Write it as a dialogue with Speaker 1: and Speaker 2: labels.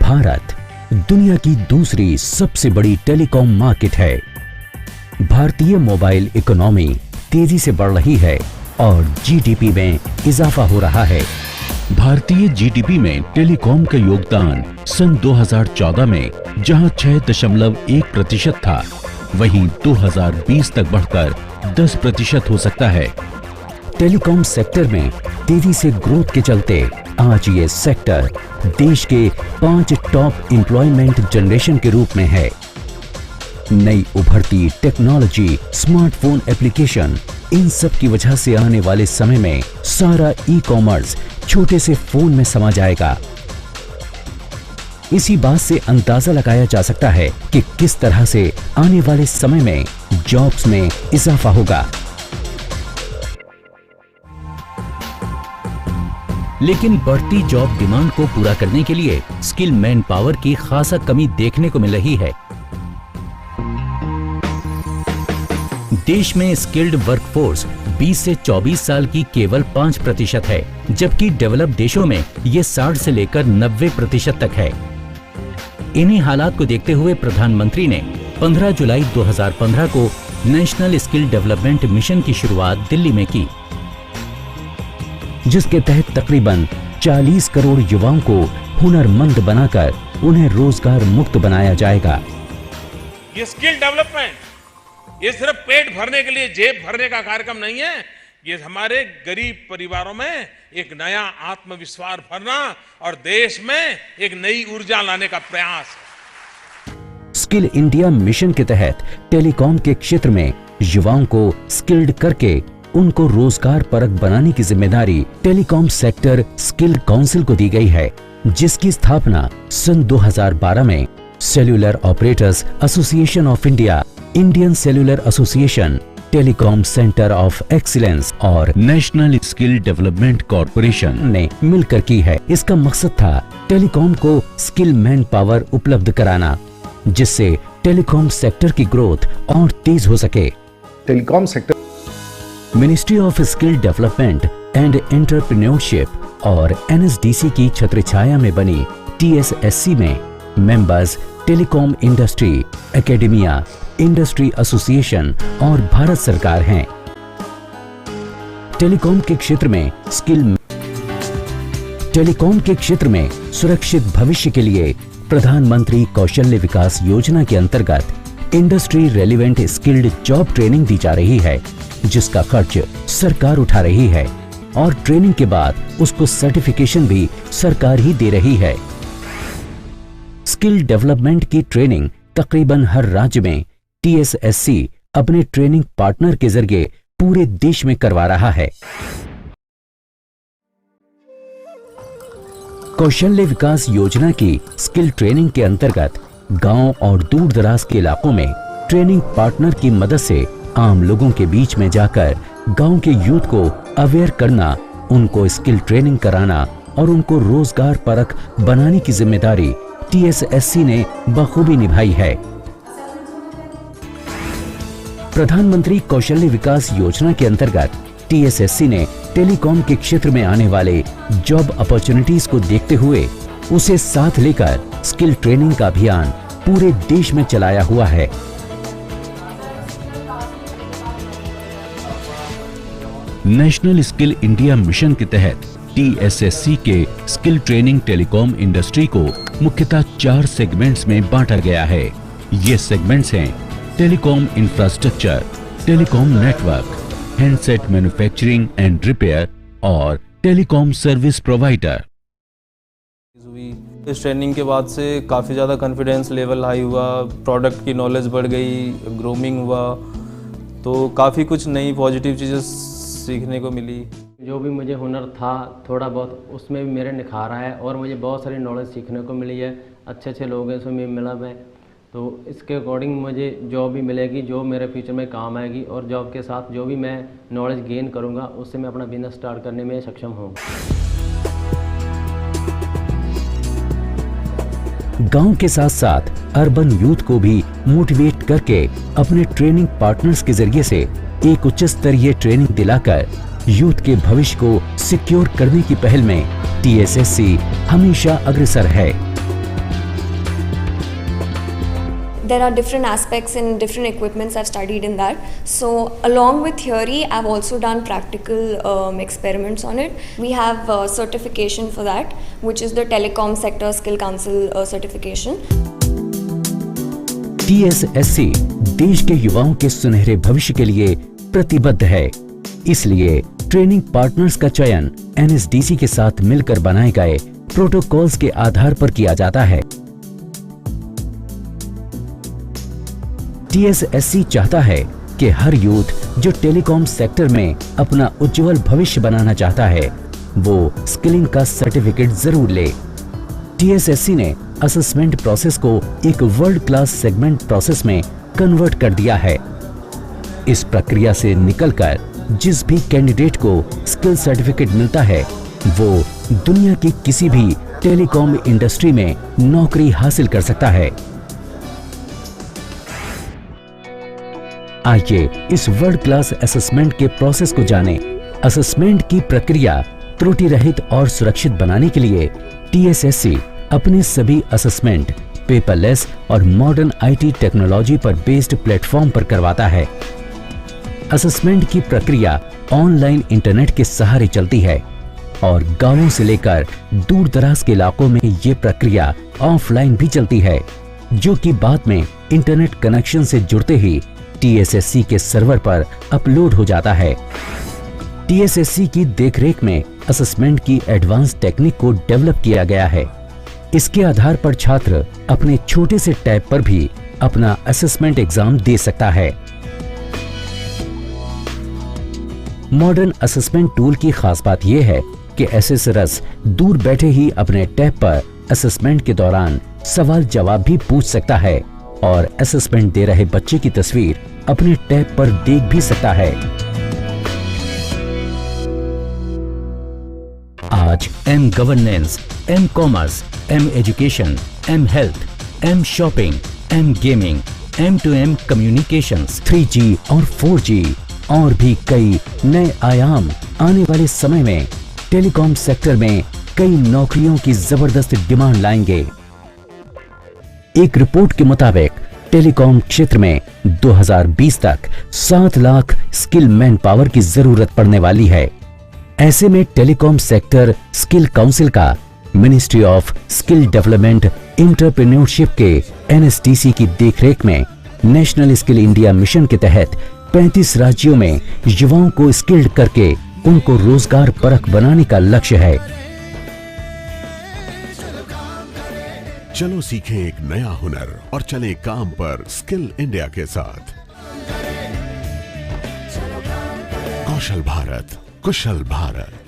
Speaker 1: भारत दुनिया की दूसरी सबसे बड़ी टेलीकॉम मार्केट है। भारतीय मोबाइल इकोनॉमी तेजी से बढ़ रही है और जीडीपी में इजाफा हो रहा है। भारतीय जीडीपी में टेलीकॉम का योगदान सन 2014 में जहां 6.1% था, वहीं 2020 तक बढ़कर 10% हो सकता है। टेलीकॉम सेक्टर में तेजी से ग्रोथ के चलते आज ये सेक्टर देश के 5 टॉप एम्प्लॉयमेंट जनरेशन के रूप में है। नई उभरती टेक्नोलॉजी, स्मार्टफोन एप्लीकेशन, इन सब की वजह से आने वाले समय में सारा ई कॉमर्स छोटे से फोन में समा जाएगा। इसी बात से अंदाजा लगाया जा सकता है कि किस तरह से आने वाले समय में जॉब्स में इजाफा होगा। लेकिन बढ़ती जॉब डिमांड को पूरा करने के लिए स्किल मैन पावर की खासा कमी देखने को मिल रही है। देश में स्किल्ड वर्कफोर्स 20 से 24 साल की केवल 5% है, जबकि डेवलप देशों में ये 60 से लेकर 90% तक है। इन्हीं हालात को देखते हुए प्रधानमंत्री ने 15 जुलाई 2015 को नेशनल स्किल डेवलपमेंट मिशन की शुरुआत दिल्ली में की, जिसके तहत तकरीबन 40 करोड़ युवाओं को हुनरमंद बनाकर उन्हें रोजगार मुक्त बनाया जाएगा।
Speaker 2: ये स्किल डेवलपमेंट ये सिर्फ पेट भरने के लिए, जेब भरने का कार्यक्रम नहीं है। ये हमारे गरीब परिवारों में एक नया आत्मविश्वास भरना और देश में एक नई ऊर्जा लाने का प्रयास है।
Speaker 1: स्किल इंडिया मिशन के तहत टेलीकॉम के क्षेत्र में युवाओं को स्किल्ड करके उनको रोजगार परक बनाने की जिम्मेदारी टेलीकॉम सेक्टर स्किल काउंसिल को दी गई है, जिसकी स्थापना सन 2012 में cellular operators association of India, Indian cellular association, telecom centre of excellence और नेशनल स्किल डेवलपमेंट कॉरपोरेशन ने मिलकर की है। इसका मकसद था टेलीकॉम को स्किल मैन पावर उपलब्ध कराना, जिससे टेलीकॉम सेक्टर की ग्रोथ और तेज हो सके।
Speaker 3: Telecom sector
Speaker 1: ministry of skill development and entrepreneurship और एनएसडीसी की छत्रछाया में बनी टीएसएससी में members telecom industry, academia, industry association और भारत सरकार हैं। टेलीकॉम के क्षेत्र में सुरक्षित भविष्य के लिए प्रधानमंत्री कौशल्य विकास योजना के अंतर्गत industry relevant skilled job training दी जा रही है, जिसका खर्च सरकार उठा रही है और ट्रेनिंग के बाद उसको सर्टिफिकेशन भी सरकार ही दे रही है। स्किल डेवलपमेंट की ट्रेनिंग तकरीबन हर राज्य में टीएसएससी अपने ट्रेनिंग पार्टनर के जरिए पूरे देश में करवा रहा है। कौशल्य विकास योजना की स्किल ट्रेनिंग के अंतर्गत गांव और दूर दराज के इलाकों में ट्रेनिंग पार्टनर की मदद से आम लोगों के बीच में जाकर गांव के यूथ को अवेयर करना, उनको स्किल ट्रेनिंग कराना और उनको रोजगार परक बनाने की जिम्मेदारी टीएसएससी ने बखूबी निभाई है। प्रधानमंत्री कौशल्य विकास योजना के अंतर्गत टीएसएससी ने टेलीकॉम के क्षेत्र में आने वाले जॉब अपॉर्चुनिटीज को देखते हुए उसे साथ लेकर स्किल ट्रेनिंग का अभियान पूरे देश में चलाया हुआ है। नेशनल स्किल इंडिया मिशन के तहत टीएसएससी के स्किल ट्रेनिंग टेलीकॉम इंडस्ट्री को मुख्यतः 4 सेगमेंट्स में बांटा गया है। ये सेगमेंट्स हैं telecom infrastructure, telecom network, handset manufacturing and repair और टेलीकॉम सर्विस प्रोवाइडर।
Speaker 4: इस ट्रेनिंग के बाद से काफ़ी ज़्यादा कॉन्फिडेंस लेवल हाई हुआ, प्रोडक्ट की नॉलेज बढ़ गई, ग्रूमिंग हुआ, तो काफ़ी कुछ नई पॉजिटिव चीज़ें सीखने को मिली।
Speaker 5: जो भी मुझे हुनर था थोड़ा बहुत, उसमें भी मेरे निखारा है और मुझे बहुत सारी नॉलेज सीखने को मिली है। अच्छे अच्छे लोग हैं, उसमें मिला मैं, तो इसके अकॉर्डिंग मुझे जॉब भी मिलेगी जो मेरे फ्यूचर में काम आएगी और जॉब के साथ जो भी मैं नॉलेज गेन करूंगा उससे मैं अपना बिजनेस स्टार्ट करने में सक्षम होऊंगा।
Speaker 1: गांव के साथ साथ अर्बन यूथ को भी मोटिवेट करके अपने ट्रेनिंग पार्टनर्स के जरिए से एक उच्च स्तरीय ट्रेनिंग दिलाकर यूथ के भविष्य को सिक्योर करने की पहल में टीएसएससी हमेशा अग्रसर है।
Speaker 3: there are different aspects and different equipments I've studied in that. So along with theory, I've also done practical experiments on it. We have certification for that, which is the Telecom Sector Skill Council certification.
Speaker 1: TSSC देश के युवाओं के सुनहरे भविष्य के लिए प्रतिबद्ध है। इसलिए ट्रेनिंग पार्टनर्स का चयन NSDC के साथ मिलकर बनाए गए प्रोटोकॉल्स के आधार पर किया जाता है। TSSC चाहता है कि हर यूथ जो टेलीकॉम सेक्टर में अपना उज्जवल भविष्य बनाना चाहता है, वो स्किलिंग का सर्टिफिकेट जरूर ले। TSSC ने असेसमेंट प्रोसेस को एक वर्ल्ड क्लास सेगमेंट प्रोसेस में कन्वर्ट कर दिया है। इस प्रक्रिया से निकलकर जिस भी कैंडिडेट को स्किल सर्टिफिकेट मिलता है, वो दुनिया की किसी भी टेलीकॉम इंडस्ट्री में नौकरी हासिल कर सकता है। आइए इस वर्ल्ड क्लास असेसमेंट के प्रोसेस को जानें। असेसमेंट की प्रक्रिया त्रुटि रहित और सुरक्षित बनाने के लिए TSSC अपने सभी असेसमेंट पेपरलेस और मॉडर्न IT टेक्नोलॉजी पर बेस्ड प्लेटफॉर्म पर करवाता है। असेसमेंट की प्रक्रिया ऑनलाइन इंटरनेट के सहारे चलती है और गांवों से लेकर दूर दराज के इलाकों में ये प्रक्रिया ऑफलाइन भी चलती है, जो कि बाद में इंटरनेट कनेक्शन से जुड़ते ही TSSC के सर्वर पर अपलोड हो जाता है। TSSC की देखरेख में असेसमेंट की एडवांस टेक्निक को डेवलप किया गया है। इसके आधार पर छात्र अपने छोटे से टैब पर भी अपना असेसमेंट एग्जाम दे सकता है। मॉडर्न असेसमेंट टूल की खास बात यह है कि असेसरस दूर बैठे ही अपने टैब पर असेसमेंट के दौरान सवाल जवाब भी पूछ सकता है और असेसमेंट दे रहे बच्चे की तस्वीर अपने टैब पर देख भी सकता है। आज M governance, M commerce, M education, M health, M shopping, M gaming, M2M communications, 3G और 4G और भी कई नए आयाम आने वाले समय में टेलीकॉम सेक्टर में कई नौकरियों की जबरदस्त डिमांड लाएंगे। एक रिपोर्ट के मुताबिक टेलीकॉम क्षेत्र में 2020 तक 7 लाख स्किल मैन पावर की जरूरत पड़ने वाली है। ऐसे में टेलीकॉम सेक्टर स्किल काउंसिल का ministry of skill development entrepreneurship के NSDC की देखरेख में नेशनल स्किल इंडिया मिशन के तहत 35 राज्यों में युवाओं को स्किल्ड करके उनको रोजगार परख बनाने का लक्ष्य है।
Speaker 6: चलो सीखें एक नया हुनर और चले काम पर स्किल इंडिया के साथ। कौशल भारत, कुशल भारत।